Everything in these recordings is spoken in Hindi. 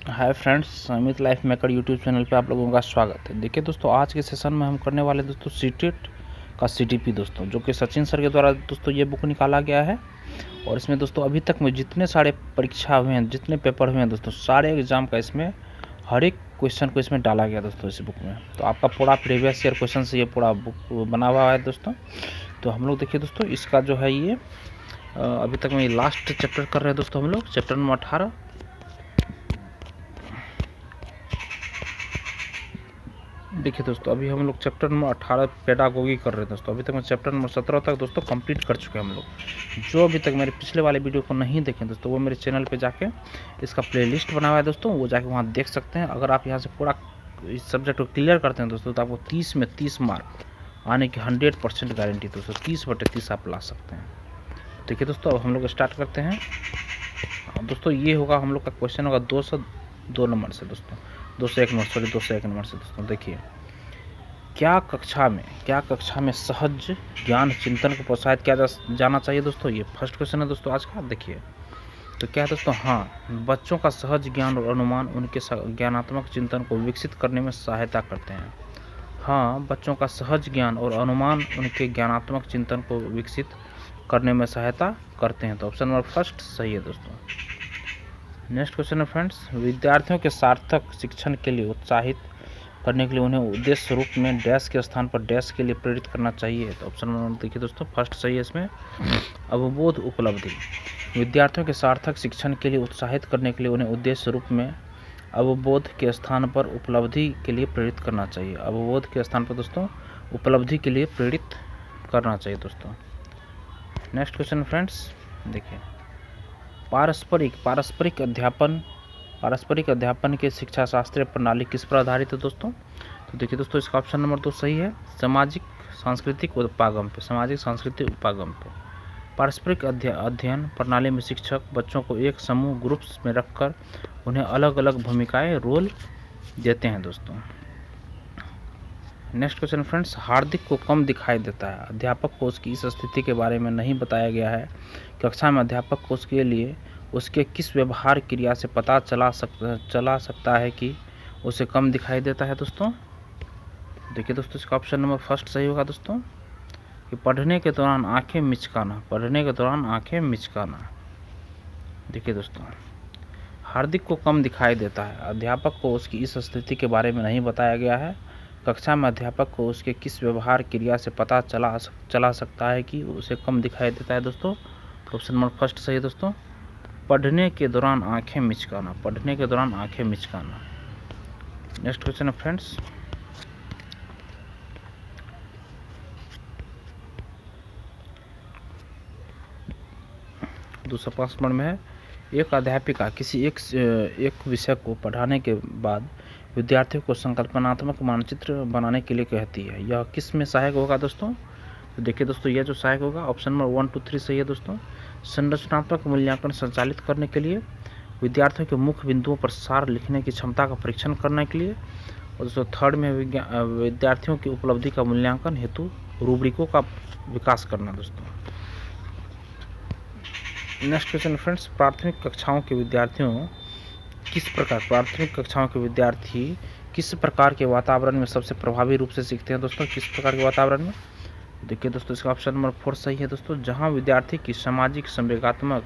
Hi friends, Amit life maker YouTube channel पे आप लोगों का स्वागत है। देखिए दोस्तों, आज के सेशन में हम करने वाले दोस्तों सीटेट का सीटीपी दोस्तों, जो कि सचिन सर के द्वारा दोस्तों ये बुक निकाला गया है। और इसमें दोस्तों अभी तक में जितने सारे परीक्षा हुए हैं, जितने पेपर हुए हैं दोस्तों, सारे एग्जाम का इसमें हर एक क्वेश्चन को इसमें डाला गया दोस्तों इस बुक में। तो आपका पूरा प्रीवियस ईयर क्वेश्चन से ये पूरा बुक बना हुआ है दोस्तों। तो हम लोग देखिए दोस्तों, इसका जो है ये अभी तक में लास्ट चैप्टर कर रहे हैं दोस्तों हम लोग, चैप्टर नंबर 18। देखिए दोस्तों, अभी हम लोग चैप्टर नंबर 18 पेडागोगी कर रहे हैं दोस्तों। अभी तक मैं चैप्टर नंबर 17 तक दोस्तों कंप्लीट कर चुके हैं हम लोग। जो अभी तक मेरे पिछले वाले वीडियो को नहीं देखें दोस्तों, वो मेरे चैनल पे जाके इसका प्लेलिस्ट बना हुआ है दोस्तों, वो जाके वहाँ देख सकते हैं। अगर आप यहाँ से पूरा इस सब्जेक्ट को क्लियर करते हैं दोस्तों, तो आपको 30 में 30 मार्क आने की 100% गारंटी दोस्तों, 30/30 आप ला सकते हैं। देखिए दोस्तों, अब हम लोग स्टार्ट करते हैं दोस्तों। ये होगा हम लोग का क्वेश्चन होगा 202 नंबर से दोस्तों, 201 नंबर से दोस्तों। देखिए, क्या कक्षा में सहज ज्ञान चिंतन को प्रोत्साहित किया जाना चाहिए दोस्तों। ये फर्स्ट क्वेश्चन है दोस्तों आज का। देखिए तो क्या है दोस्तों, हाँ, बच्चों का सहज ज्ञान और अनुमान उनके ज्ञानात्मक चिंतन को विकसित करने में सहायता करते हैं। हाँ, बच्चों का सहज ज्ञान और अनुमान उनके ज्ञानात्मक चिंतन को विकसित करने में सहायता करते हैं। तो ऑप्शन नंबर फर्स्ट सही है दोस्तों। नेक्स्ट क्वेश्चन है फ्रेंड्स, विद्यार्थियों के सार्थक शिक्षण के लिए उत्साहित करने के लिए उन्हें उद्देश्य रूप में डैश के स्थान पर डैश के लिए प्रेरित करना चाहिए। तो ऑप्शन नंबर देखिए दोस्तों, फर्स्ट सही है इसमें, अवबोध उपलब्धि। विद्यार्थियों के सार्थक शिक्षण के लिए उत्साहित करने के लिए उन्हें उद्देश्य रूप में अवबोध के स्थान पर उपलब्धि के लिए प्रेरित करना चाहिए। अवबोध के स्थान पर दोस्तों उपलब्धि के लिए प्रेरित करना चाहिए दोस्तों। नेक्स्ट क्वेश्चन फ्रेंड्स, देखिए, पारस्परिक अध्यापन के शिक्षा शास्त्रीय प्रणाली किस पर आधारित है दोस्तों। तो देखिए दोस्तों, इसका ऑप्शन नंबर 2 सही है, सामाजिक सांस्कृतिक उपागम पे। पारस्परिक अध्ययन प्रणाली में शिक्षक बच्चों को एक समूह ग्रुप्स में रखकर उन्हें अलग अलग भूमिकाएं रोल देते हैं दोस्तों। नेक्स्ट क्वेश्चन फ्रेंड्स, हार्दिक को कम दिखाई देता है, अध्यापक को उसकी इस स्थिति के बारे में नहीं बताया गया है। कक्षा में अध्यापक को उसके लिए उसके किस व्यवहार क्रिया से पता चला सकता है कि उसे कम दिखाई देता है दोस्तों। देखिए दोस्तों, इसका ऑप्शन नंबर फर्स्ट सही होगा दोस्तों, कि पढ़ने के दौरान आंखें मिचकाना। देखिए दोस्तों, हार्दिक को कम दिखाई देता है, अध्यापक को उसकी इस स्थिति के बारे में नहीं बताया गया है। कक्षा में अध्यापक को उसके किस व्यवहार क्रिया से पता चला सकता है कि उसे कम दिखाई देता है दोस्तों। ऑप्शन नंबर फर्स्ट सही है दोस्तों, पढ़ने के दौरान आंखें मिचकाना। नेक्स्ट क्वेश्चन है फ्रेंड्स, दूसरा 5 नंबर में है, एक अध्यापिका किसी एक विषय को पढ़ाने के बाद विद्यार्थियों को संकल्पनात्मक मानचित्र बनाने के लिए कहती है। यह किस में सहायक होगा दोस्तों। तो देखिए दोस्तों, यह जो सहायक होगा ऑप्शन नंबर 1, 2, 3 सही है दोस्तों। संरचनात्मक मूल्यांकन संचालित करने के लिए, विद्यार्थियों के मुख्य बिंदुओं पर सार लिखने की क्षमता का परीक्षण करने के लिए, और दोस्तों थर्ड में विद्यार्थियों की उपलब्धि का मूल्यांकन हेतु रूब्रिकों का विकास करना दोस्तों। नेक्स्ट क्वेश्चन फ्रेंड्स, प्राथमिक कक्षाओं के विद्यार्थी किस प्रकार के वातावरण में सबसे प्रभावी रूप से सीखते हैं दोस्तों। किस प्रकार के वातावरण में, देखिए दोस्तों, इसका ऑप्शन नंबर 4 सही है दोस्तों, जहां विद्यार्थी की सामाजिक संवेगात्मक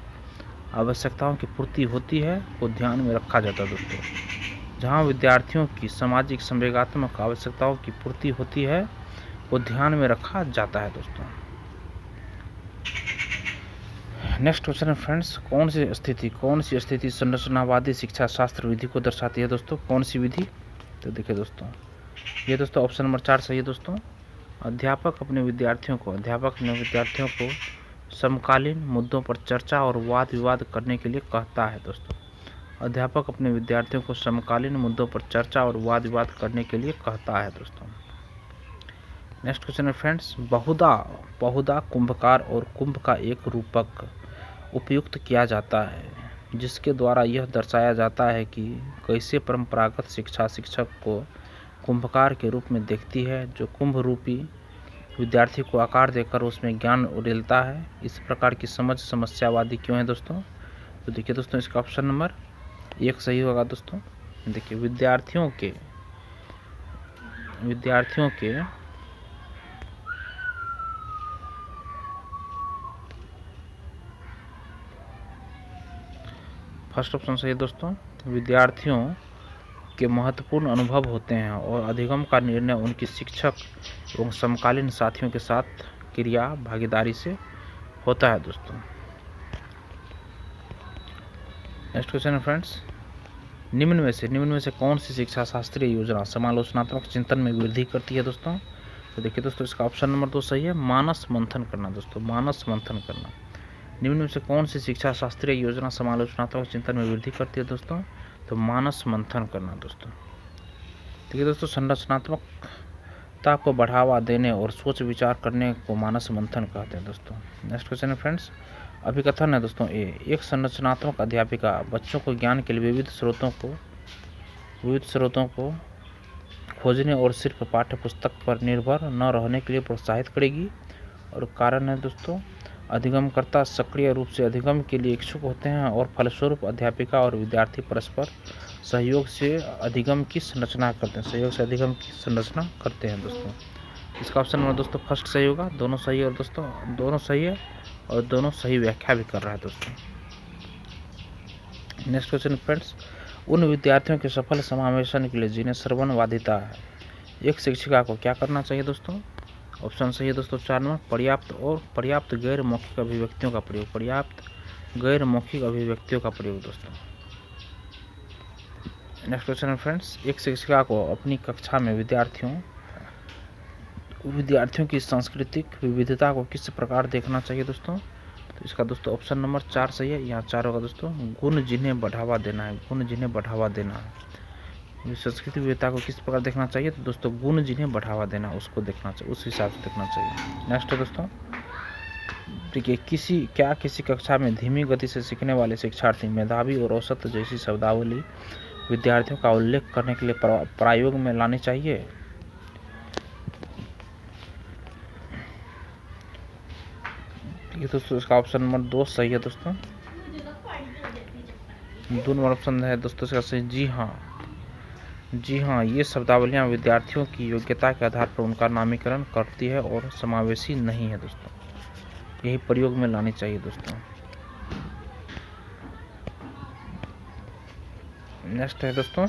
आवश्यकताओं की पूर्ति होती है को ध्यान में रखा जाता है दोस्तों। जहां विद्यार्थियों की सामाजिक संवेगात्मक आवश्यकताओं की पूर्ति होती है को ध्यान में रखा जाता है दोस्तों। नेक्स्ट क्वेश्चन है फ्रेंड्स, कौन सी स्थिति संरचनावादी शिक्षा शास्त्र विधि को दर्शाती है दोस्तों। कौन सी विधि, तो देखिए दोस्तों, ये दोस्तों ऑप्शन नंबर 4 सही है दोस्तों। अध्यापक अपने विद्यार्थियों को समकालीन मुद्दों पर चर्चा और वाद विवाद करने के लिए कहता है दोस्तों। अध्यापक अपने विद्यार्थियों को समकालीन मुद्दों पर चर्चा और वाद विवाद करने के लिए कहता है दोस्तों। नेक्स्ट क्वेश्चन है फ्रेंड्स, बहुधा कुंभकार और कुंभ का एक रूपक उपयुक्त किया जाता है, जिसके द्वारा यह दर्शाया जाता है कि कैसे परंपरागत शिक्षा शिक्षक को कुंभकार के रूप में देखती है, जो कुंभ रूपी विद्यार्थी को आकार देकर उसमें ज्ञान उड़ेलता है। इस प्रकार की समझ समस्यावादी क्यों है दोस्तों। तो देखिए दोस्तों, इसका ऑप्शन नंबर एक सही होगा दोस्तों। देखिए विद्यार्थियों के फर्स्ट ऑप्शन सही है दोस्तों। विद्यार्थियों के महत्वपूर्ण अनुभव होते हैं और अधिगम का निर्णय उनकी शिक्षक एवं समकालीन साथियों के साथ क्रिया भागीदारी से होता है दोस्तों। नेक्स्ट क्वेश्चन है फ्रेंड्स, निम्न में से कौन सी शिक्षा शास्त्रीय योजना समालोचनात्मक चिंतन में वृद्धि करती है दोस्तों। तो देखिए दोस्तों इसका ऑप्शन नंबर 2 सही है, मानस मंथन करना दोस्तों, मानस मंथन करना। निम्न में से कौन सी शिक्षा शास्त्रीय योजना समालोचनात्मक चिंतन में वृद्धि करती है दोस्तों। तो मानस मंथन करना दोस्तों। देखिए दोस्तों संरचनात्मकता को बढ़ावा देने और सोच विचार करने को मानस मंथन कहते हैं दोस्तों। नेक्स्ट क्वेश्चन है फ्रेंड्स, अभिकथन है दोस्तों ए, एक संरचनात्मक अध्यापिका बच्चों को ज्ञान के लिए विविध स्रोतों को खोजने और सिर्फ पाठ्य पुस्तक पर निर्भर न रहने के लिए प्रोत्साहित करेगी। और कारण है दोस्तों, अधिगमकर्ता सक्रिय रूप से अधिगम के लिए इच्छुक होते हैं और फलस्वरूप अध्यापिका और विद्यार्थी परस्पर सहयोग से अधिगम की संरचना करते हैं दोस्तों। इसका ऑप्शन नंबर दोस्तों फर्स्ट सही होगा, दोनों सही है और दोस्तों दोनों सही है और दोनों सही व्याख्या भी कर रहा है दोस्तों। नेक्स्ट क्वेश्चन फ्रेंड्स, उन विद्यार्थियों के सफल समावेशन के लिए जिन्हें श्रवण बाधिता है, एक शिक्षिका को क्या करना चाहिए दोस्तों। ऑप्शन सही है दोस्तों 4 नंबर, पर्याप्त गैर मौखिक अभिव्यक्तियों का प्रयोग दोस्तों। नेक्स्ट क्वेश्चन है फ्रेंड्स, एक शिक्षिका को अपनी कक्षा में विद्यार्थियों की सांस्कृतिक विविधता को किस प्रकार देखना चाहिए दोस्तों। तो इसका दोस्तों ऑप्शन नंबर 4 सही है, यहाँ 4 होगा दोस्तों, गुण जिन्हें बढ़ावा देना है। संस्कृति विविधता को किस प्रकार देखना चाहिए, तो दोस्तों गुण जिन्हें बढ़ावा देना उसको देखना चाहिए, उस हिसाब से देखना चाहिए। नेक्स्ट है दोस्तों, देखिए किसी कक्षा में धीमी गति से सीखने वाले शिक्षार्थी मेधावी और औसत जैसी शब्दावली विद्यार्थियों का उल्लेख करने के लिए प्रयोग में लानी चाहिए। ये दोस्तों इसका ऑप्शन नंबर 2 सही है दोस्तों, 2 नंबर ऑप्शन है दोस्तों इसका सही। जी हाँ, ये शब्दावलियाँ विद्यार्थियों की योग्यता के आधार पर उनका नामीकरण करती है और समावेशी नहीं है दोस्तों, यही प्रयोग में लानी चाहिए दोस्तों। नेक्स्ट है दोस्तों,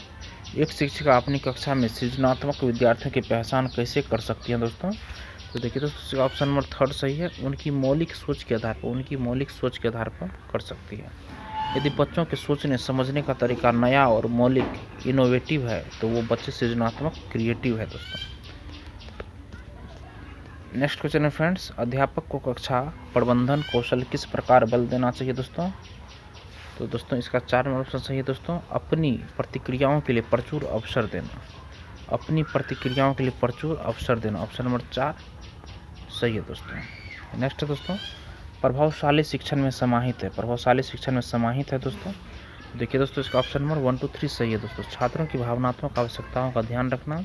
एक शिक्षिका अपनी कक्षा में सृजनात्मक विद्यार्थियों की पहचान कैसे कर सकती है दोस्तों। तो देखिए दोस्तों ऑप्शन नंबर 3 सही है, उनकी मौलिक सोच के आधार पर कर सकती है। यदि बच्चों के सोचने समझने का तरीका नया और मौलिक इनोवेटिव है तो वो बच्चे सृजनात्मक क्रिएटिव है दोस्तों। नेक्स्ट क्वेश्चन है फ्रेंड्स, अध्यापक को कक्षा प्रबंधन कौशल किस प्रकार बल देना चाहिए दोस्तों। तो दोस्तों इसका 4 नंबर ऑप्शन सही है दोस्तों, अपनी प्रतिक्रियाओं के लिए प्रचुर अवसर देना, ऑप्शन नंबर 4 सही है दोस्तों। नेक्स्ट है दोस्तों, प्रभावशाली शिक्षण में समाहित है दोस्तों। देखिए दोस्तों इसका ऑप्शन नंबर 1 2 3 सही है दोस्तों, छात्रों की भावनात्मक आवश्यकताओं का ध्यान रखना।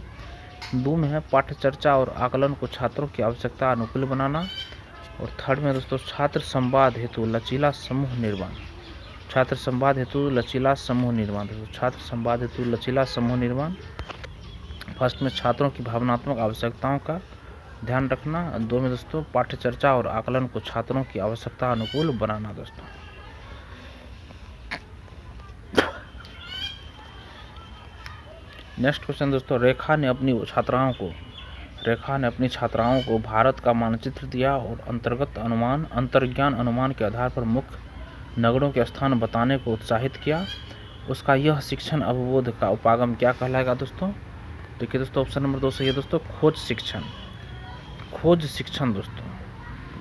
2 में है पाठ्य चर्चा और आकलन को छात्रों की आवश्यकता अनुकूल बनाना। और 3rd में दोस्तों छात्र संवाद हेतु लचीला समूह निर्माण। फर्स्ट में छात्रों की भावनात्मक आवश्यकताओं का ध्यान रखना, 2 में दोस्तों पाठ्य चर्चा और आकलन को छात्रों की आवश्यकता अनुकूल बनाना दोस्तों। नेक्स्ट क्वेश्चन दोस्तों, रेखा ने अपनी छात्राओं को भारत का मानचित्र दिया और अंतर्ज्ञान अनुमान के आधार पर मुख्य नगरों के स्थान बताने को उत्साहित किया। उसका यह शिक्षण अवबोध का उपागम क्या कहलाएगा दोस्तों। देखिए दोस्तों ऑप्शन नंबर 2 सही है दोस्तों, खोज शिक्षण दोस्तों,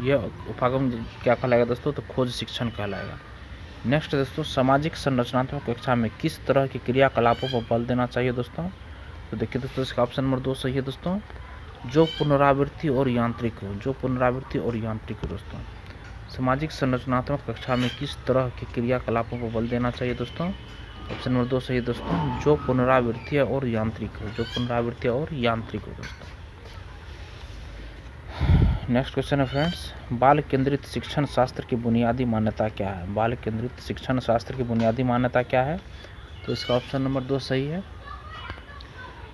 यह उपागम क्या कहलाएगा दोस्तों, तो खोज शिक्षण कहलाएगा। नेक्स्ट दोस्तों, सामाजिक संरचनात्मक कक्षा में किस तरह के क्रियाकलापों पर बल देना चाहिए दोस्तों। तो देखिए दोस्तों इसका ऑप्शन नंबर 2 सही है दोस्तों, जो पुनरावृत्ति और यांत्रिक हो दोस्तों। सामाजिक संरचनात्मक कक्षा में किस तरह के क्रियाकलापों पर बल देना चाहिए दोस्तों। ऑप्शन नंबर 2 सही है दोस्तों, जो पुनरावृत्ति और यांत्रिक हो दोस्तों। नेक्स्ट क्वेश्चन है फ्रेंड्स, बाल केंद्रित शिक्षण शास्त्र की बुनियादी मान्यता क्या है। तो इसका ऑप्शन नंबर 2 सही है।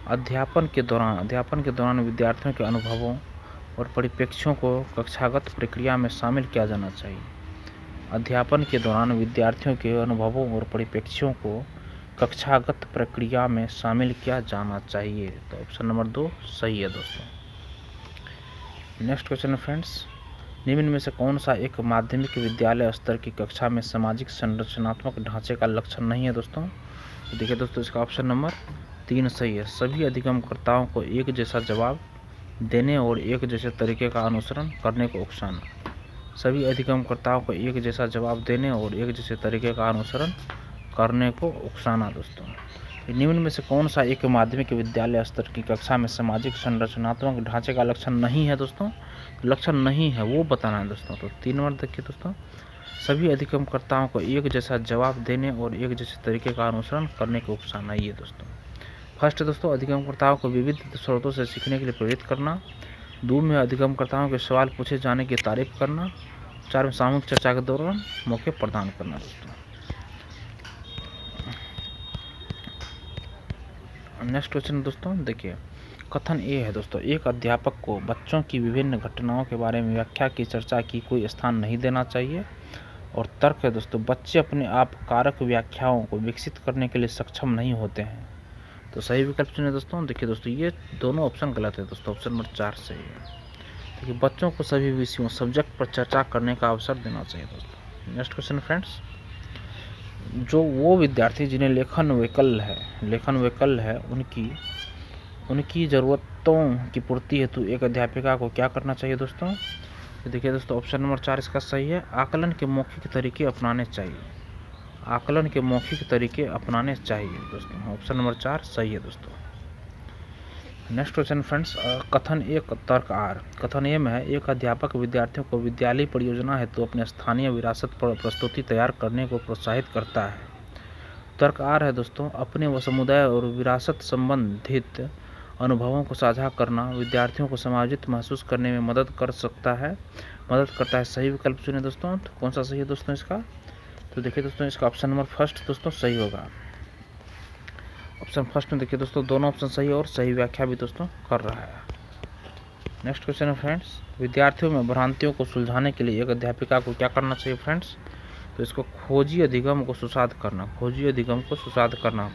अध्यापन के दौरान विद्यार्थियों के अनुभवों और परिप्रेक्ष्यों को कक्षागत प्रक्रिया में शामिल किया जाना चाहिए। अध्यापन के दौरान विद्यार्थियों के अनुभवों और परिप्रेक्ष्यों को कक्षागत प्रक्रिया में शामिल किया जाना चाहिए। तो ऑप्शन नंबर 2 सही है दोस्तों। नेक्स्ट क्वेश्चन है फ्रेंड्स, निम्न में से कौन सा एक माध्यमिक विद्यालय स्तर की कक्षा में सामाजिक संरचनात्मक ढांचे का लक्षण नहीं है दोस्तों? तो देखिए दोस्तों, इसका ऑप्शन नंबर 3 सही है। सभी अधिगमकर्ताओं को एक जैसा जवाब देने और एक जैसे तरीके का अनुसरण करने को उकसाना। सभी अधिगमकर्ताओं को एक जैसा जवाब देने और एक जैसे तरीके का अनुसरण करने को उकसाना दोस्तों। निम्न में से कौन सा एक माध्यमिक विद्यालय स्तर की कक्षा में सामाजिक संरचनात्मक ढांचे का लक्षण नहीं है दोस्तों? लक्षण नहीं है वो बताना है दोस्तों। तो 3 नंबर देखिए दोस्तों, सभी अधिगमकर्ताओं को एक जैसा जवाब देने और एक जैसे तरीके का अनुसरण करने को उकसाना। ये दोस्तों फर्स्ट दोस्तों, अधिगमकर्ताओं को विविध स्रोतों से सीखने के लिए प्रेरित करना। 2 में अधिगमकर्ताओं के सवाल पूछे जाने की तारीफ करना। 4 में सामूहिक चर्चा के दौरान मौके प्रदान करना दोस्तों। नेक्स्ट क्वेश्चन दोस्तों देखिए, कथन ए है दोस्तों, एक अध्यापक को बच्चों की विभिन्न घटनाओं के बारे में व्याख्या की चर्चा की कोई स्थान नहीं देना चाहिए। और तर्क है दोस्तों, बच्चे अपने आप कारक व्याख्याओं को विकसित करने के लिए सक्षम नहीं होते हैं। तो सही विकल्प चुने दोस्तों। देखिए दोस्तों, ये दोनों ऑप्शन गलत है दोस्तों। ऑप्शन नंबर 4 सही है। देखिए, बच्चों को सभी विषयों सब्जेक्ट पर चर्चा करने का अवसर देना चाहिए दोस्तों। नेक्स्ट क्वेश्चन फ्रेंड्स, जो वो विद्यार्थी जिन्हें लेखन वैकल्य है उनकी ज़रूरतों की पूर्ति हेतु एक अध्यापिका को क्या करना चाहिए दोस्तों? तो देखिए दोस्तों, ऑप्शन नंबर 4 इसका सही है। आकलन के मौखिक तरीके अपनाने चाहिए दोस्तों। ऑप्शन नंबर 4 सही है दोस्तों। नेक्स्ट क्वेश्चन फ्रेंड्स, कथन ए तर्क आर। कथन ए में है, एक अध्यापक विद्यार्थियों को विद्यालय परियोजना हेतु अपने स्थानीय विरासत पर प्रस्तुति तैयार करने को प्रोत्साहित करता है। तर्क आर है दोस्तों, अपने व समुदाय और विरासत संबंधित अनुभवों को साझा करना विद्यार्थियों को समायोजित महसूस करने में मदद करता है। सही विकल्प चुने दोस्तों। तो कौन सा सही है दोस्तों इसका? तो देखिए दोस्तों, इसका ऑप्शन नंबर फर्स्ट दोस्तों सही होगा। ऑप्शन फर्स्ट में देखिए दोस्तों, दोनों ऑप्शन सही है और सही व्याख्या भी दोस्तों कर रहा है। नेक्स्ट क्वेश्चन है फ्रेंड्स, विद्यार्थियों में भ्रांतियों को सुलझाने के लिए एक अध्यापिका को क्या करना चाहिए फ्रेंड्स? तो इसको खोजी अधिगम को सुसाध करना।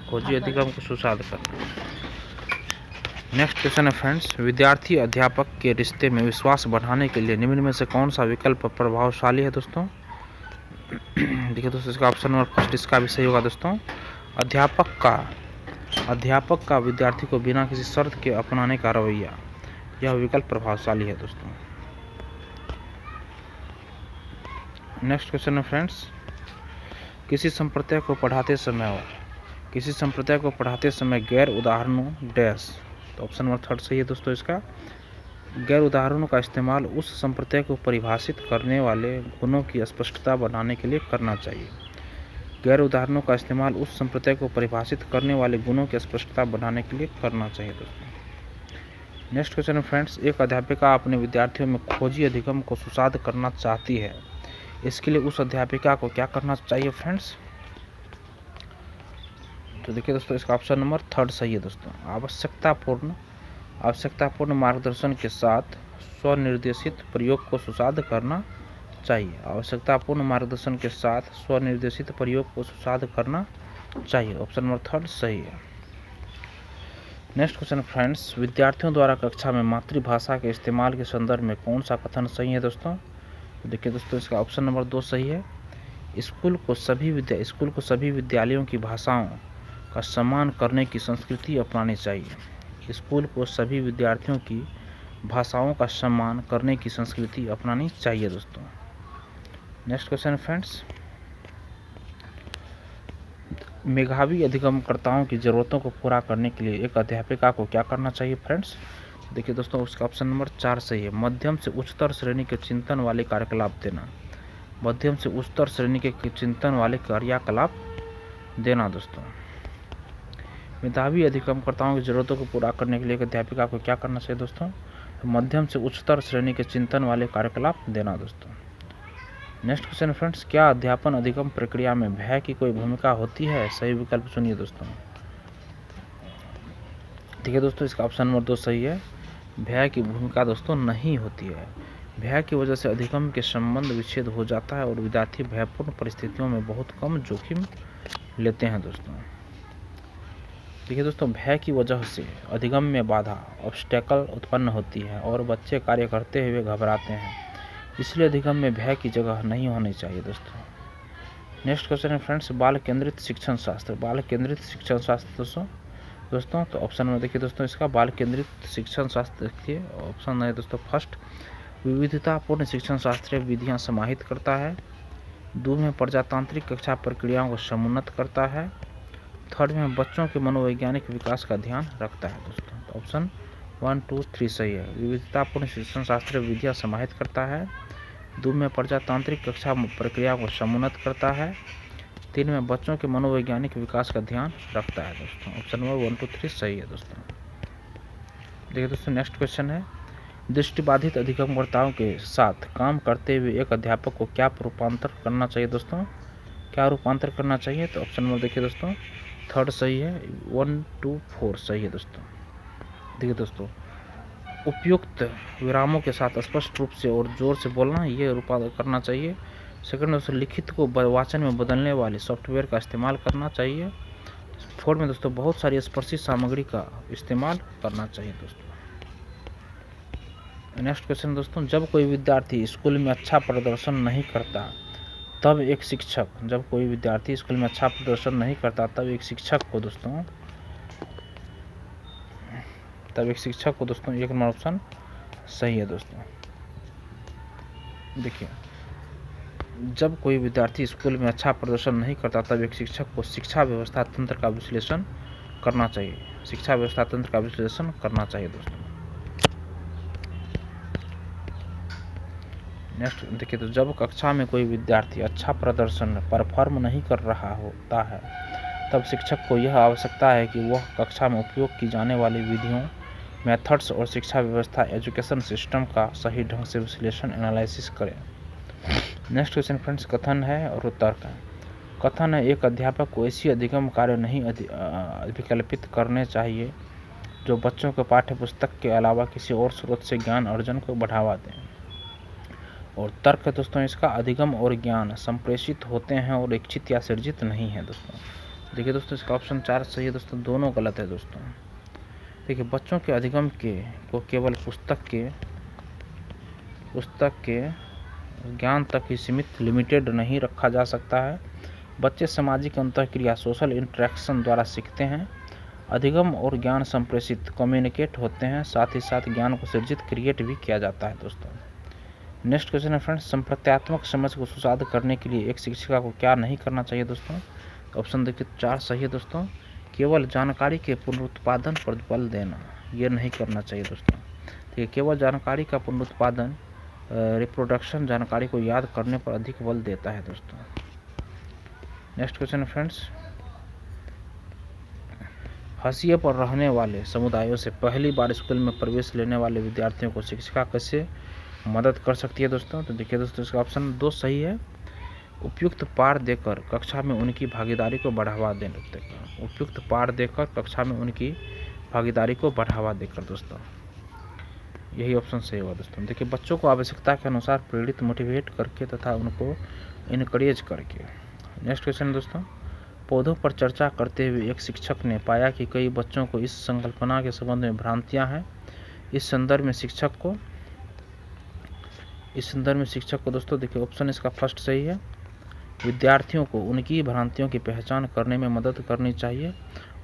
नेक्स्ट क्वेश्चन है फ्रेंड्स, विद्यार्थी अध्यापक के रिश्ते में विश्वास बढ़ाने के लिए निम्न में से कौन सा विकल्प प्रभावशाली है दोस्तों? देखिए दोस्तों, इसका ऑप्शन नंबर फर्स्ट इसका भी सही होगा दोस्तों। अध्यापक का विद्यार्थी को बिना किसी शर्त के अपनाने का रवैया, यह विकल्प प्रभावशाली है दोस्तों। नेक्स्ट क्वेश्चन है फ्रेंड्स, किसी संप्रदाय को पढ़ाते समय गैर उदाहरणों डैश। तो ऑप्शन नंबर 3 सही है दोस्तों इसका। गैर उदाहरणों का इस्तेमाल उस संप्रदाय को परिभाषित करने वाले गुणों की स्पष्टता बढ़ाने के लिए करना चाहिए। दोस्तों। नेक्स्ट क्वेश्चन फ्रेंड्स, एक अध्यापिका अपने विद्यार्थियों में खोजी अधिगम को सुसाध करना चाहती है, इसके लिए उस अध्यापिका को क्या करना चाहिए फ्रेंड्स? तो देखिए दोस्तों, इसका ऑप्शन नंबर 3 सही है दोस्तों। आवश्यकतापूर्ण मार्गदर्शन के साथ स्वनिर्देशित प्रयोग को सुसाध करना चाहिए। ऑप्शन नंबर 3 सही है। नेक्स्ट क्वेश्चन फ्रेंड्स, विद्यार्थियों द्वारा कक्षा में मातृभाषा के इस्तेमाल के संदर्भ में कौन सा कथन सही है दोस्तों? तो देखिए दोस्तों, इसका ऑप्शन नंबर 2 सही है। स्कूल को सभी विद्यालयों की भाषाओं का सम्मान करने की संस्कृति अपनानी चाहिए। दोस्तों। नेक्स्ट क्वेश्चन फ्रेंड्स, मेधावी अधिगमकर्ताओं की ज़रूरतों को पूरा करने के लिए एक अध्यापिका को क्या करना चाहिए फ्रेंड्स? देखिए दोस्तों, उसका ऑप्शन नंबर 4 सही है। मध्यम से उच्चतर श्रेणी के चिंतन वाले कार्यकलाप देना। दोस्तों, मेधावी अधिगमकर्ताओं की ज़रूरतों को पूरा करने के लिए एक अध्यापिका को क्या करना चाहिए दोस्तों? मध्यम से उच्चतर श्रेणी के चिंतन वाले कार्यकलाप देना। दोस्तों। नेक्स्ट क्वेश्चन फ्रेंड्स, क्या अध्यापन अधिगम प्रक्रिया में भय की कोई भूमिका होती है? सही विकल्प सुनिए दोस्तों। ठीक है दोस्तों, इसका ऑप्शन नंबर 2 सही है। भय की भूमिका दोस्तों नहीं होती है। भय की वजह से अधिगम के संबंध विच्छेद हो जाता है और विद्यार्थी भयपूर्ण परिस्थितियों में बहुत कम जोखिम लेते हैं दोस्तों। देखिए दोस्तों, भय की वजह से अधिगम में बाधा ऑब्स्टेकल उत्पन्न होती है और बच्चे कार्य करते हुए घबराते हैं, इसलिए अधिगम में भय की जगह नहीं होनी चाहिए दोस्तों। नेक्स्ट क्वेश्चन है फ्रेंड्स, बाल केंद्रित शिक्षण शास्त्र। बाल केंद्रित शिक्षण शास्त्र दोस्तों तो ऑप्शन में देखिए दोस्तों, इसका बाल केंद्रित शिक्षण शास्त्र देखिए ऑप्शन है दोस्तों फर्स्ट, विविधतापूर्ण शिक्षण शास्त्रीय विधियां समाहित करता है। 2 में प्रजातांत्रिक कक्षा प्रक्रियाओं को समुन्नत करता है। 3rd में बच्चों के मनोवैज्ञानिक विकास का ध्यान रखता है दोस्तों। तो ऑप्शन 1, 2, 3 सही है। विविधतापूर्ण शिक्षण शास्त्रीय विधियां समाहित करता है। 2 में प्रजातांत्रिक कक्षा प्रक्रियाओं को समुन्नत करता है। 3 में बच्चों के मनोवैज्ञानिक विकास का ध्यान रखता है दोस्तों। ऑप्शन नंबर 1, 2, 3 सही है दोस्तों। देखिए दोस्तों, नेक्स्ट क्वेश्चन है, दृष्टिबाधित अधिगमकर्ताओं के साथ काम करते हुए एक अध्यापक को क्या रूपांतर करना चाहिए दोस्तों? क्या रूपांतर करना चाहिए? तो ऑप्शन नंबर देखिए दोस्तों 3rd सही है। 1, 2, 4 सही है दोस्तों। देखिए दोस्तों, उपयुक्त विरामों के साथ स्पष्ट रूप से और जोर से बोलना, ये रूपांतर करना चाहिए। सेकंड दोस्तों, लिखित को वाचन में बदलने वाले सॉफ्टवेयर का इस्तेमाल करना चाहिए। 4th में दोस्तों, बहुत सारी स्पर्शी सामग्री का इस्तेमाल करना चाहिए दोस्तों। नेक्स्ट क्वेश्चन दोस्तों, जब कोई विद्यार्थी स्कूल में अच्छा प्रदर्शन नहीं करता तब एक शिक्षक एक शिक्षक को दोस्तों 1 नंबर ऑप्शन सही है दोस्तों। देखिए, जब कोई विद्यार्थी स्कूल में अच्छा प्रदर्शन नहीं करता तब एक शिक्षक को शिक्षा व्यवस्था तंत्र का विश्लेषण करना चाहिए दोस्तों। नेक्स्ट देखिए, तो जब कक्षा में कोई विद्यार्थी अच्छा प्रदर्शन परफॉर्म नहीं कर रहा होता है तब शिक्षक को यह आवश्यकता है कि वह कक्षा में उपयोग की जाने वाली विधियों, मेथड्स और शिक्षा व्यवस्था एजुकेशन सिस्टम का सही ढंग से विश्लेषण एनालिसिस करें। नेक्स्ट क्वेश्चन फ्रेंड्स, कथन है और तर्क है। कथन है, एक अध्यापक को ऐसी अधिगम कार्य नहीं विकल्पित करने चाहिए जो बच्चों को पाठ्य पुस्तक के अलावा किसी और स्रोत से ज्ञान अर्जन को बढ़ावा दें। और तर्क है दोस्तों इसका, अधिगम और ज्ञान संप्रेषित होते हैं और इच्छित या सृजित नहीं है दोस्तों। देखिए दोस्तों, इसका ऑप्शन 4 सही है दोस्तों, दोनों गलत है दोस्तों। देखिए, बच्चों के अधिगम को केवल पुस्तक के ज्ञान तक ही लिमिटेड नहीं रखा जा सकता है। बच्चे सामाजिक अंतःक्रिया सोशल इंटरेक्शन द्वारा सीखते हैं। अधिगम और ज्ञान संप्रेषित कम्युनिकेट होते हैं, साथ ही साथ ज्ञान को सृजित क्रिएट भी किया जाता है दोस्तों। नेक्स्ट क्वेश्चन है फ्रेंड्स, संप्रत्यात्मक समझ को सुसाध करने के लिए एक शिक्षिका को क्या नहीं करना चाहिए दोस्तों? ऑप्शन देखिए 4 सही है दोस्तों। केवल जानकारी के पुनरुत्पादन पर बल देना, ये नहीं करना चाहिए दोस्तों। ठीक है, केवल जानकारी का पुनरुत्पादन रिप्रोडक्शन जानकारी को याद करने पर अधिक बल देता है दोस्तों। नेक्स्ट क्वेश्चन है फ्रेंड्स, हाशिए पर रहने वाले समुदायों से पहली बार स्कूल में प्रवेश लेने वाले विद्यार्थियों को शिक्षिका कैसे मदद कर सकती है दोस्तों? तो देखिए दोस्तों, इसका ऑप्शन 2 सही है। उपयुक्त पाठ देकर कक्षा में उनकी भागीदारी को बढ़ावा देकर दोस्तों, यही ऑप्शन सही होगा दोस्तों। देखिए, बच्चों को आवश्यकता के अनुसार प्रेरित मोटिवेट करके तथा उनको इनकरेज करके। नेक्स्ट क्वेश्चन है दोस्तों, पौधों पर चर्चा करते हुए एक शिक्षक ने पाया कि कई बच्चों को इस संकल्पना के संबंध में भ्रांतियां हैं। इस संदर्भ में शिक्षक को दोस्तों देखिए, ऑप्शन इसका फर्स्ट सही है। विद्यार्थियों को उनकी भ्रांतियों की पहचान करने में मदद करनी चाहिए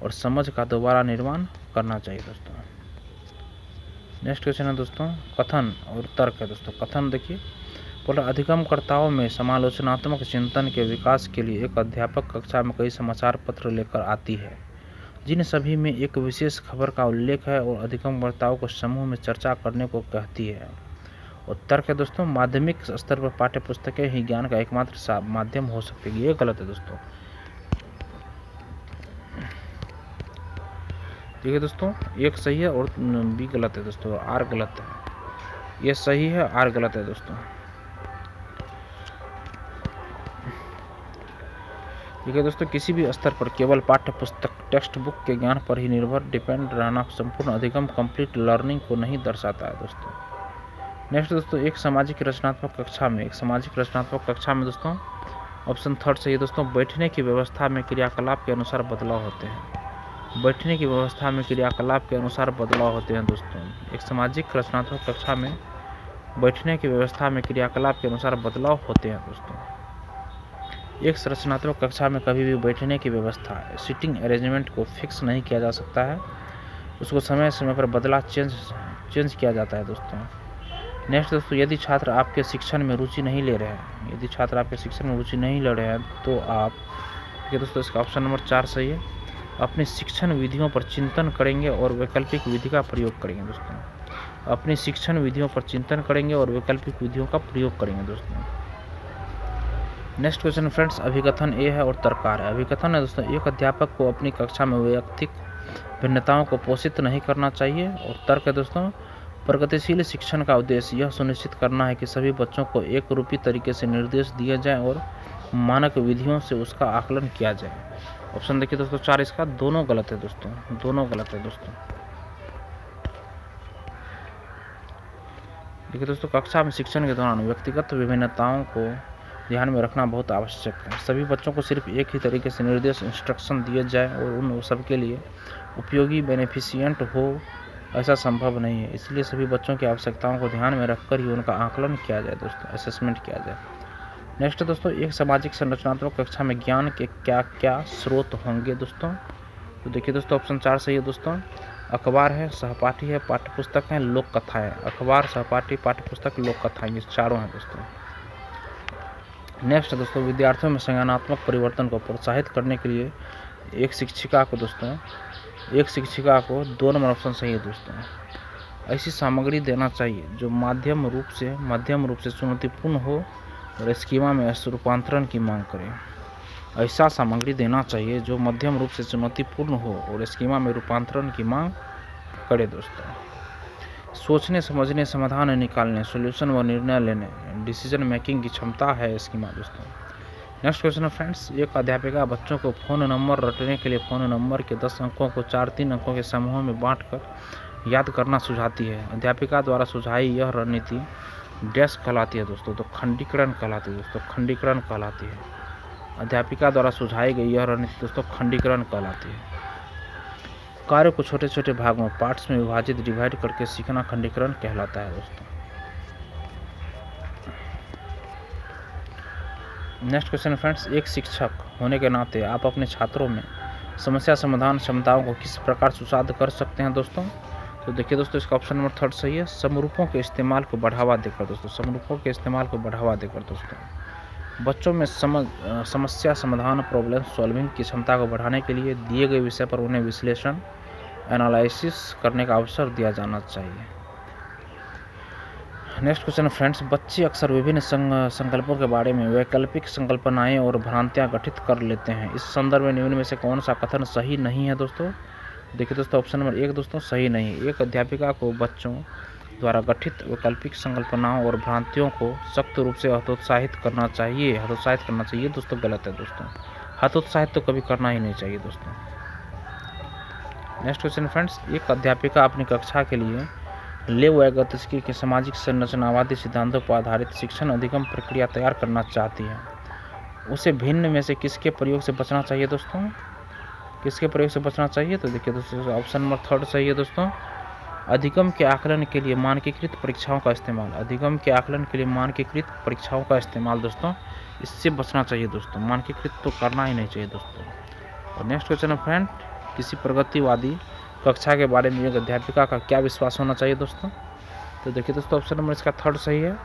और समझ का दोबारा निर्माण करना चाहिए दोस्तों। नेक्स्ट क्वेश्चन है दोस्तों, कथन और तर्क है दोस्तों। कथन देखिए, बोला अधिगमकर्ताओं में समालोचनात्मक चिंतन के विकास के लिए एक अध्यापक कक्षा में कई समाचार पत्र लेकर आती है, जिन सभी में एक विशेष खबर का उल्लेख है और अधिगमकर्ताओं को समूह में चर्चा करने को कहती है। और तर्क है दोस्तों, माध्यमिक स्तर पर पाठ्य पुस्तकें ही ज्ञान का एकमात्र माध्यम हो सकती है, ये गलत है दोस्तों। ठीक है दोस्तों, एक सही है और बी गलत है दोस्तों, आर गलत है। ये सही है, आर गलत है दोस्तों। ठीक है दोस्तों, किसी भी स्तर पर केवल पाठ्य पुस्तक टेक्स्ट बुक के ज्ञान पर ही निर्भर डिपेंड रहना संपूर्ण अधिगम कंप्लीट लर्निंग को नहीं दर्शाता है दोस्तों। नेक्स्ट दोस्तों, एक सामाजिक रचनात्मक कक्षा में दोस्तों ऑप्शन थर्ड सही है दोस्तों, बैठने की व्यवस्था में क्रियाकलाप के अनुसार बदलाव होते हैं। बैठने की व्यवस्था में क्रियाकलाप के अनुसार बदलाव होते हैं दोस्तों। एक सामाजिक रचनात्मक कक्षा में बैठने की व्यवस्था में क्रियाकलाप के अनुसार बदलाव होते हैं दोस्तों। एक रचनात्मक कक्षा में कभी भी बैठने की व्यवस्था सीटिंग अरेंजमेंट को फिक्स नहीं किया जा सकता है, उसको समय समय पर बदला चेंज किया जाता है दोस्तों। नेक्स्ट दोस्तों, यदि छात्र आपके शिक्षण में रुचि नहीं ले रहे हैं तो आप, ये दोस्तों इसका ऑप्शन नंबर 4 सही है, अपनी शिक्षण विधियों पर चिंतन करेंगे और वैकल्पिक विधि का प्रयोग करेंगे दोस्तों। अपनी शिक्षण विधियों पर चिंतन करेंगे और वैकल्पिक विधियों का प्रयोग करेंगे दोस्तों। नेक्स्ट क्वेश्चन फ्रेंड्स, अभिकथन ए है और तर्कार है। अभिकथन है दोस्तों, एक अध्यापक को अपनी कक्षा में वैयक्तिक भिन्नताओं को पोषित नहीं करना चाहिए। और तर्क है दोस्तों, प्रगतिशील शिक्षण का उद्देश्य यह सुनिश्चित करना है कि सभी बच्चों को एक रूपी तरीके से निर्देश दिए जाएं और मानक विधियों से उसका आकलन किया जाए। ऑप्शन देखिए दोस्तों 4 इसका, दोनों गलत है दोस्तों। देखिए दोस्तों, कक्षा में शिक्षण के दौरान व्यक्तिगत विभिन्नताओं को ध्यान में रखना बहुत आवश्यक है। सभी बच्चों को सिर्फ एक ही तरीके से निर्देश इंस्ट्रक्शन दिए जाए और उन सबके लिए उपयोगी बेनिफिशिएंट हो, ऐसा संभव नहीं है। इसलिए सभी बच्चों की आवश्यकताओं को ध्यान में रखकर ही उनका आकलन किया जाए दोस्तों, असेसमेंट किया जाए। नेक्स्ट दोस्तों, एक सामाजिक संरचनात्मक कक्षा में ज्ञान के क्या क्या स्रोत होंगे दोस्तों। तो देखिए दोस्तों, ऑप्शन 4 सही है दोस्तों, अखबार है, सहपाठी है, पाठ्यपुस्तक है, लोक कथा है। अखबार, सहपाठी, पाठ्यपुस्तक, लोक कथा, ये चारों हैं दोस्तों। नेक्स्ट दोस्तों, विद्यार्थियों में संज्ञानात्मक परिवर्तन को प्रोत्साहित करने के लिए एक शिक्षिका को 2 नंबर ऑप्शन सही है दोस्तों, ऐसी सामग्री देना चाहिए जो मध्यम रूप से चुनौतीपूर्ण हो और स्कीमा में रूपांतरण की मांग करे। ऐसा सामग्री देना चाहिए जो मध्यम रूप से चुनौतीपूर्ण हो और स्कीमा में रूपांतरण की मांग करे दोस्तों। सोचने, समझने, समाधान निकालने, सॉल्यूशन व निर्णय लेने, डिसीजन मेकिंग की क्षमता है स्कीमा दोस्तों। नेक्स्ट क्वेश्चन फ्रेंड्स, एक अध्यापिका बच्चों को फोन नंबर रटने के लिए फोन नंबर के 10 अंकों को 3 अंकों के समूहों में बांटकर याद करना सुझाती है। अध्यापिका द्वारा सुझाई यह रणनीति डैश कहलाती है दोस्तों, तो खंडीकरण कहलाती है। अध्यापिका द्वारा सुझाई गई यह रणनीति दोस्तों खंडीकरण कहलाती है। कार्य को छोटे छोटे भागों पार्ट्स में विभाजित डिवाइड करके सीखना खंडीकरण कहलाता है दोस्तों। नेक्स्ट क्वेश्चन फ्रेंड्स, एक शिक्षक होने के नाते आप अपने छात्रों में समस्या समाधान क्षमताओं को किस प्रकार सुशांत कर सकते हैं दोस्तों। तो देखिए दोस्तों, इसका ऑप्शन नंबर 3 सही है, समरूपों के इस्तेमाल को बढ़ावा देकर दोस्तों। बच्चों में समस्या समाधान प्रॉब्लम सॉल्विंग की क्षमता को बढ़ाने के लिए दिए गए विषय पर उन्हें विश्लेषण एनालिसिस करने का अवसर दिया जाना चाहिए। नेक्स्ट क्वेश्चन फ्रेंड्स, बच्चे अक्सर विभिन्न संकल्पों के बारे में वैकल्पिक संकल्पनाएं और भ्रांतियां गठित कर लेते हैं। इस संदर्भ में निम्न में से कौन सा कथन सही नहीं है दोस्तों। देखिए दोस्तों, ऑप्शन नंबर 1 दोस्तों सही नहीं है। एक अध्यापिका को बच्चों द्वारा गठित वैकल्पिक संकल्पनाओं और भ्रांतियों को सख्त रूप से हतोत्साहित करना चाहिए दोस्तों, गलत है दोस्तों। हतोत्साहित तो कभी करना ही नहीं चाहिए दोस्तों। नेक्स्ट क्वेश्चन फ्रेंड्स, एक अध्यापिका अपनी कक्षा के लिए लेव वैगत्स्की के सामाजिक संरचनावादी सिद्धांतों पर आधारित शिक्षण अधिगम प्रक्रिया तैयार करना चाहती है। उसे भिन्न में से किसके प्रयोग से बचना चाहिए दोस्तों। तो देखिए दोस्तों, ऑप्शन नंबर 3 सही है दोस्तों, अधिगम के आकलन के लिए मानकीकृत परीक्षाओं का इस्तेमाल दोस्तों, इससे बचना चाहिए दोस्तों। मानकीकृत तो करना ही नहीं चाहिए दोस्तों। और नेक्स्ट क्वेश्चन है फ्रेंड, किसी प्रगतिवादी कक्षा के बारे में एक अध्यापिका का क्या विश्वास होना चाहिए दोस्तों। तो देखिए दोस्तों, ऑप्शन नंबर इसका 3 सही है,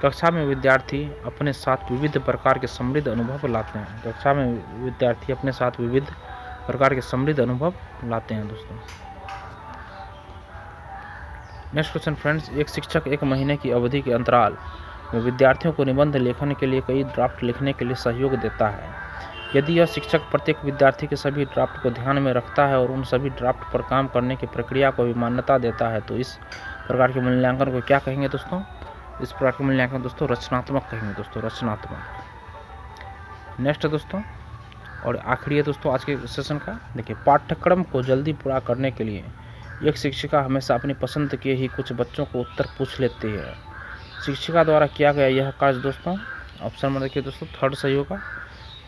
कक्षा में विद्यार्थी अपने साथ विविध प्रकार के समृद्ध अनुभव लाते हैं दोस्तों। नेक्स्ट क्वेश्चन फ्रेंड्स, एक शिक्षक 1 महीने की अवधि के अंतराल में विद्यार्थियों को निबंध लेखन के लिए कई ड्राफ्ट लिखने के लिए सहयोग देता है। यदि यह शिक्षक प्रत्येक विद्यार्थी के सभी ड्राफ्ट को ध्यान में रखता है और उन सभी ड्राफ्ट पर काम करने की प्रक्रिया को भी मान्यता देता है, तो इस प्रकार के मूल्यांकन को क्या कहेंगे दोस्तों। इस प्रकार के मूल्यांकन दोस्तों रचनात्मक कहेंगे दोस्तों, रचनात्मक। नेक्स्ट दोस्तों, और आखिरी है दोस्तों आज के सेशन का, देखिए पाठ्यक्रम को जल्दी पूरा करने के लिए एक शिक्षिका हमेशा अपनी पसंद के ही कुछ बच्चों को उत्तर पूछ लेती है। शिक्षिका द्वारा किया गया यह कार्य दोस्तों, ऑप्शन में देखिए दोस्तों थर्ड सही होगा,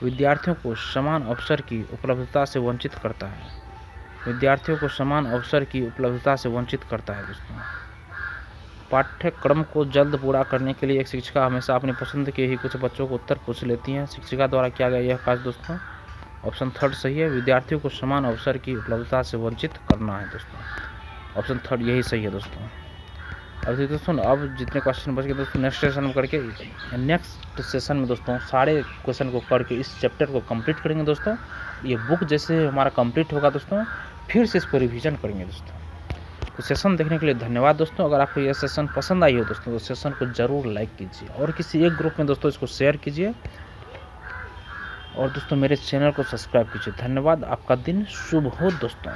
विद्यार्थियों को समान अवसर की उपलब्धता से वंचित करता है। विद्यार्थियों को समान अवसर की उपलब्धता से वंचित करता है दोस्तों। पाठ्यक्रम को जल्द पूरा करने के लिए एक शिक्षिका हमेशा अपनी पसंद के ही कुछ बच्चों को उत्तर पूछ लेती हैं। शिक्षिका द्वारा किया गया यह कार्य दोस्तों, ऑप्शन थर्ड सही है, विद्यार्थियों को समान अवसर की उपलब्धता से वंचित करना है दोस्तों। ऑप्शन थर्ड यही सही है दोस्तों। अब देखिए दोस्तों, अब जितने क्वेश्चन बच गए दोस्तों नेक्स्ट सेशन में करके, नेक्स्ट सेशन में दोस्तों सारे क्वेश्चन को करके इस चैप्टर को कंप्लीट करेंगे दोस्तों। ये बुक जैसे हमारा कंप्लीट होगा दोस्तों, फिर से इसको रिवीजन करेंगे दोस्तों। तो सेशन देखने के लिए धन्यवाद दोस्तों। अगर आपको यह सेशन पसंद आई हो दोस्तों तो सेशन को ज़रूर लाइक कीजिए और किसी एक ग्रुप में दोस्तों इसको शेयर कीजिए, और दोस्तों मेरे चैनल को सब्सक्राइब कीजिए। धन्यवाद, आपका दिन शुभ हो दोस्तों।